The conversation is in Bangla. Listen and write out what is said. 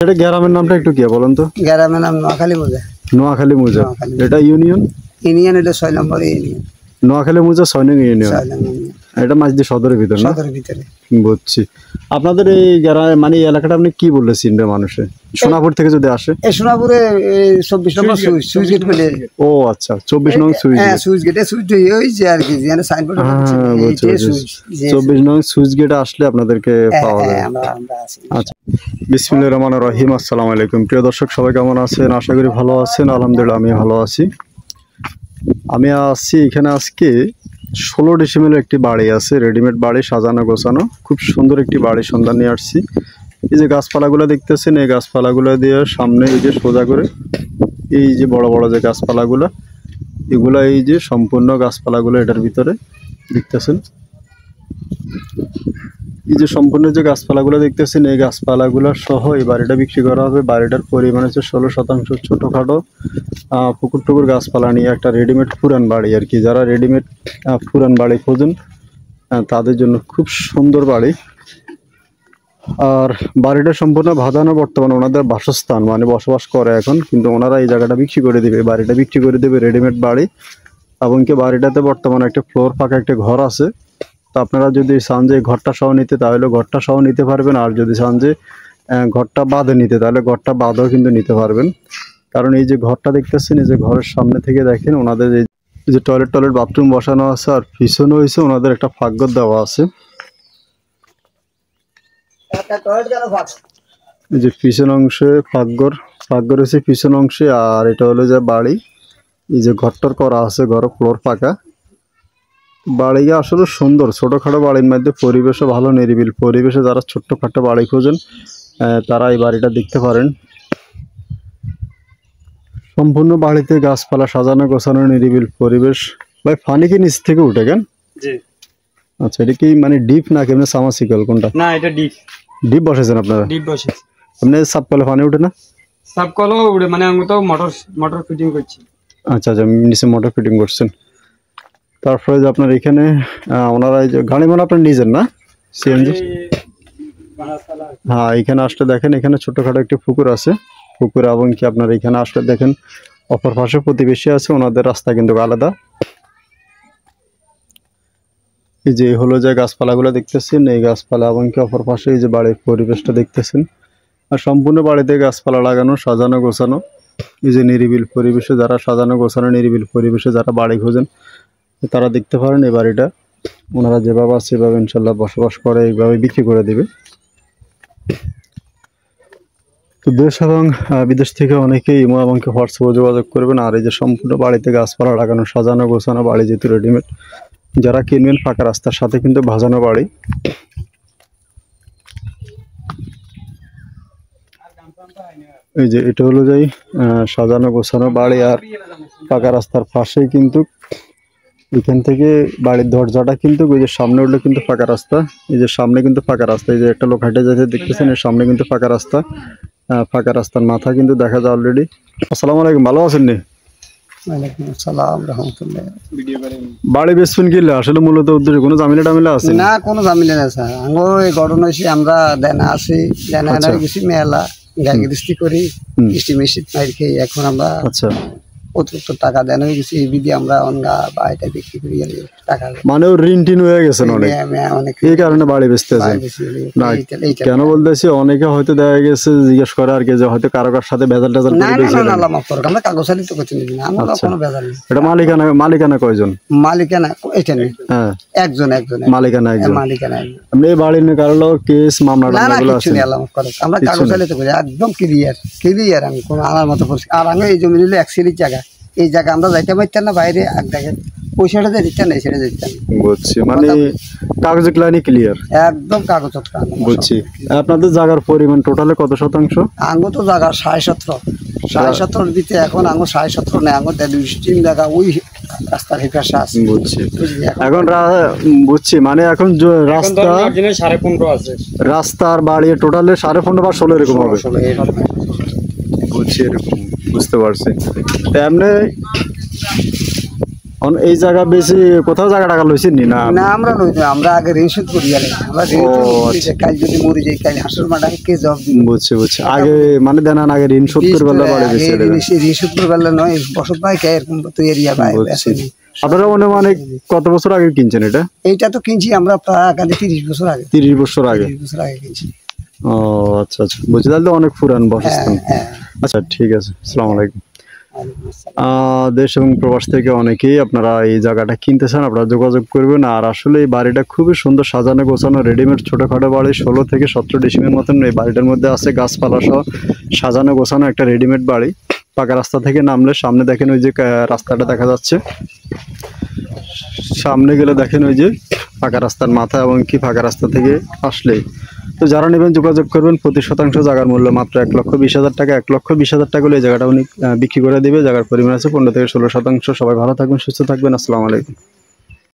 এটা গ্রামের নামটা একটু কি বলেন তো? গ্রামের নাম নোয়াখালী মৌজা। নোয়াখালী মৌজা। এটা ইউনিয়ন? ইউনিয়ন এটা 6 নম্বর ইউনিয়ন। নোয়াখালী মৌজা 6 নং ইউনিয়ন। এটা মাঝদি সদরের ভিতরে না? সদরের ভিতরে। বুঝছি। আপনাদের এই গ্রামে মানে এই এলাকাটা আপনি কি বললে চিনবে মানুষে? সোনাপুর থেকে যদি আসে? এই সোনাপুরে 24 নম্বর সুইচ গেট বলে। ও আচ্ছা 24 নং সুইচ। হ্যাঁ সুইচ গেটে সুইচ ওই যে আর কি যেখানে সাইনবোর্ড আছে এই যে সুইচ। 24 নং সুইচ গেটে আসলে আপনাদেরকে পাওয়া যায়। আমরা আছি। আচ্ছা বিসমিল্লাহির রহমানির রহিম। আসসালামু আলাইকুম প্রিয় দর্শক, সবাই কেমন আছেন? আশা করি ভালো আছেন। আলহামদুলিল্লাহ আমি ভালো আছি। আমি আসছি এখানে আজকে 16 ডিসেম্বরের একটি বাড়ি আছে, রেডিমেড বাড়ি, সাজানো গোছানো, খুব সুন্দর একটি বাড়ির সন্ধান নিয়ে আসছি। এই যে গাছপালাগুলো দেখতেছেন, এই গাছপালাগুলো দিয়ে সামনে এই যে সোজা করে এই যে বড় বড় যে গাছপালাগুলো, এগুলো এই যে সম্পূর্ণ গাছপালাগুলো এটার ভিতরে দেখতেছেন। এই যে সম্পূর্ণ যে গাছপালাগুলো দেখতেছেন, এই গাছপালাগুলো সহ এই বাড়িটা বিক্রি করা হবে। বাড়িটার পরিমাণ হচ্ছে 16% ছোটোখাটো পুকুর টুকুর গাছপালা নিয়ে একটা রেডিমেড পুরান বাড়ি আর কি। যারা রেডিমেড পুরান বাড়ি খোঁজেন তাদের জন্য খুব সুন্দর বাড়ি। আর বাড়িটা সম্পূর্ণ বাঁধানো, বর্তমানে ওনাদের বাসস্থান মানে বসবাস করে এখন, কিন্তু ওনারা এই জায়গাটা বিক্রি করে দেবে, বাড়িটা বিক্রি করে দেবে, রেডিমেড বাড়ি। এবং কি বাড়িটাতে বর্তমানে একটা ফ্লোর ফাঁকা একটা ঘর আছে। তো আপনারা যদি চান যে ঘরটা সহ নিতে তাহলে ঘরটা সহ নিতে পারবেন, আর যদি চান যে ঘরটা বাদে নিতে তাহলে ঘরটা বাদেও কিন্তু নিতে পারবেন। কারণ এই যে ঘরটা দেখতেছেন, এই যে ঘরের সামনে থেকে দেখেন ওনাদের এই যে টয়লেট বাথরুম বসানো আছে, আর পিছনে হয়েছে ওনাদের একটা ফাঁকঘর দেওয়া আছে। এই যে পিছন অংশে ফাঁকঘর হয়েছে পিছন অংশে। আর এটা হলো যে বাড়ি, এই যে ঘরটার করা আছে, ঘর ফ্লোর ফাঁকা। বাড়িটা আসলে সুন্দর, ছোটোখাটো বাড়ির মধ্যে পরিবেশও ভালো, নিরিবিল পরিবেশে যারা ছোট্টখাটো বাড়ি খোঁজেন তারা এই বাড়িটা দেখতে পারেন। সম্পূর্ণ বাড়িতে গাছপালা, সাজানো গোছানো, নিরিবিল পরিবেশ। ভাই পানি কি নিচ থেকে উঠে কেন? জি। আচ্ছা এটা কি মানে ডিপ না কেমন সাবমার্সিবল কোনটা? না এটা ডিপ। ডিপ বসাইছেন আপনারা? ডিপ বসাইছি। আপনি সাবকলে পানি উঠে না? সাবকলও উঠে, মানে আমি তো মোটর ফিটিং করছি। আচ্ছা আচ্ছা নিচে মোটর ফিটিং করছেন। তারপরে যে আপনার এখানে ওনারা এই যে গাড়ি মানে আপনার নিজের না সিএনজি? হ্যাঁ এখানে আসলে দেখেন এখানে ছোটখাটো একটি পুকুর আছে, পুকুর। এবং কি আপনার এখানে আসলে দেখেন অপর পাশে প্রতিবেশী আছে, ওনাদের রাস্তা কিন্তু আলাদা। এই যে হলো যে গাছপালাগুলো দেখতেছেন, এই গাছপালা এবং কি অপর পাশে এই যে বাড়ির পরিবেশটা দেখতেছেন। আর সম্পূর্ণ বাড়িতে গাছপালা লাগানো, সাজানো গোছানো। এই যে নিরিবিল পরিবেশে যারা সাজানো গোছানো, নিরিবিল পরিবেশে যারা বাড়ি খোঁজেন তারা দেখতে পারেন এই বাড়িটা। ওনারা যেভাবে আছে সেভাবে ইনশাল্লাহ বসবাস করে, এইভাবে বিক্রি করে দিবে। তো দেশ এবং বিদেশ থেকে অনেকেই ইমো এবং হোয়াটসঅ্যাপে যোগাযোগ করবেন। আর এই যে সম্পূর্ণ বাড়িতে গাছপালা লাগানো, সাজানো গোছানো বাড়ি, যেহেতু রেডিমেড, যারা কিনবেন ফাঁকা রাস্তার সাথে কিন্তু ভাজানো বাড়ি। এই যে এটা হলো যাই সাজানো গোছানো বাড়ি, আর ফাঁকা রাস্তার পাশেই কিন্তু এখান থেকে বাড়ির দরজাটা কিন্তু ওই যে সামনে উঠলে কিন্তু ফাঁকা রাস্তা। এই যে সামনে কিন্তু ফাঁকা রাস্তা, এই যে একটা লোক হাঁটে যেতে দেখতেছেন, এর সামনে কিন্তু ফাঁকা রাস্তা। ফাঁকা রাস্তার মাথা কিন্তু দেখা যায় অলরেডি। আসসালামু আলাইকুম, ভালো আছেন নি? ওয়ালাইকুম আসসালাম রাহমাতুল্লাহ। বাড়ি বেচবেন কিনলে আসলে মূলত উদ্দেশ্য কোনো ঝামেলা টামেলা আছে না? কোনো ঝামেলা না স্যার। আঙ্গো এই গঠন হয়েছে, আমরা দেনা আছি, দেনা কিছু মেলা গাড়ি গৃষ্টি করি, কৃষি মেশিন মাইর খেয়ে এখন আমরা আচ্ছা অতিরিক্ত টাকা দেন হয়ে গেছি, এই বিধি আমরা অনগা বাড়িটা বিক্রি করি টাকা মানে ঋণ টিন হয়ে গেছেন অনেক, এই কারণে বাড়ি বেচতেছেন না? কেন বলতেছি অনেকে হয়তো দেখা গেছে জিজ্ঞেস করে আর কি যে হয়তো কারো সাথে ভেজাল টেজাল করে বেচে না। আমরা কাগজালি তো করতে নিবি না, আমরা কোনো ভেজাল নেই। এটা মালিকানা কয়জন? মালিকানা এটা নেই, হ্যাঁ একজন মালিকানা একজন। মালিকানা আপনি এই বাড়ির নিয়ে কারো কেস মামলা টামলাগুলো আছে? আমরা কাগজালি তো করি একদম ক্লিয়ার। আমি কোনো আনার মতো করছি। আর আমি এই জমি নিলে 1 সিরিজ জায়গা, এই জায়গা আমরা যাইতে পারতাম না, বাইরে এক জায়গায় পয়সাটা যে দিতাম না, সেটা দিতাম। বুঝছি, মানে কাগজ ক্লানি ক্লিয়ার একদম কাগজ। বুঝছি। আপনাদের জায়গার পরিমাণ টোটালে কত শতাংশ? আঙ্গো তো জায়গা 17.5 দিতে, এখন আঙ্গো 17.5 নেই, আঙ্গো 3 জায়গা ওই রাস্তার হিকাশা আছে। বুঝছি এখন বুঝছি, মানে এখন রাস্তা 15.5 আছে, রাস্তার বাড়ি টোটালে 15.5 বা 16 এরকম হবে। বুঝছি, এরকম বুঝতে পারছি। এমনি এই জায়গা বেশি কোথাও জায়গা টাকা লইছেন নি না? না আমরা লই না, আমরা আগে ঋণ শোধ করি গেলে আমরা ঋণ কাল যদি মরে যাই কাল হাসুর মাঠে কে জব দিব। বুঝছি আগে মানে দেনান আগে ঋণ শোধ করে বললে বাড়ি বেশি ঋণ শোধ করে বললে নয় বসত ভাই কে এরকম তো এরিয়া ভাই আসেনি। আপনারা মানে কত বছর আগে কিনছেন এটা? এইটা তো কিনছি আমরা প্রায় আগামী 30 বছর আগে। 30 বছর আগে? 30 বছর আগে কিনছি। ও আচ্ছা বুঝছি, তাহলে তো অনেক পুরান বাসস্থান। আচ্ছা ঠিক আছে, আসসালামু আলাইকুম। দেশ এবং প্রবাস থেকে অনেকেই আপনারা এই জায়গাটা কিনতে চান, আপনারা যোগাযোগ করবেন। আর আসলে এই বাড়িটা খুবই সুন্দর সাজানো গোছানো রেডিমেড ছোটোখাটো বাড়ি, 16 থেকে 17 ডিসিমের মতন এই বাড়িটার মধ্যে আছে। গাছপালা সহ সাজানো গোছানো একটা রেডিমেড বাড়ি। পাকা রাস্তা থেকে নামলে সামনে দেখেন ওই যে রাস্তাটা দেখা যাচ্ছে, সামনে গেলে দেখেন ওই যে পাকা রাস্তার মাথা, এবং কি পাকা রাস্তা থেকে আসলেই তো যারা নেবেন যোগাযোগ করবেন। প্রতি শতাংশ জায়গার মূল্য মাত্র 1,20,000 টাকা। 1,20,000 টাকা হলে এই জায়গাটা উনি বিক্রি করে দেবে। জায়গার পরিমাণ আছে 15 থেকে 16 শতাংশ। সবাই ভালো থাকবেন, সুস্থ থাকবেন। আসসালামু আলাইকুম।